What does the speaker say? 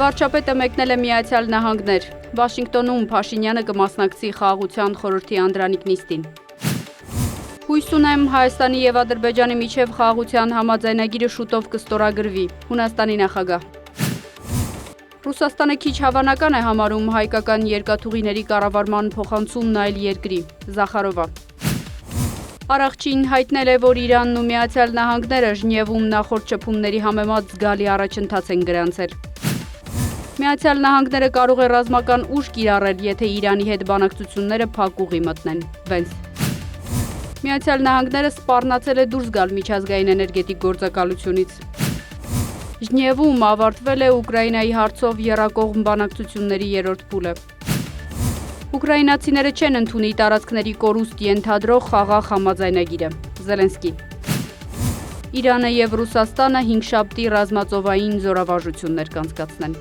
Վարչապետը մեկնել է Միացյալ Նահանգներ։ Վաշինգտոնում Փաշինյանը կմասնակցի Խաղաղության խորհրդի անդրանիկ նիստին։ Հույս ունեմ Հայաստանի և Ադրբեջանի միջև խաղաղության համաձայնագիրը շուտով կստորագրվի։ Հունաստանի նախագահ։ Ռուսաստանը քիչ հավանական է համարում հայկական երկաթուղիների կառավարման փոխանցումն այլ երկրի։ Զախարովա։ Արաղչին հայտնել է, որ Իրանն ու Միացյալ Նահանգները Ժնևում նախորդ շփումների համեմատ զգալի առաջընթաց են գրանցել։ Միացյալ Նահանգները կարող է ռազմական ուժ կիրառել, եթե Իրանի հետ բանակցությունները փակ ուղի մտնեն։ Վենս։ Միացյալ Նահանգները սպառնացել է դուրս գալ միջազգային էներգետիկ գործակալությունից։ Ժնևում ավարտվել է Ուկրաինայի հարցով եռակողմ բանակցությունների երրորդ փուլը։ Ուկրաինացիները չեն ընդունի տարածքների կորուստ ենթադրող խաղաղ համաձայնագիրը։ Զելենսկի։ Իրանը և Ռուսաստանը հինգշաբթի ռազմածովային զորավարժություններ կանցկացնեն։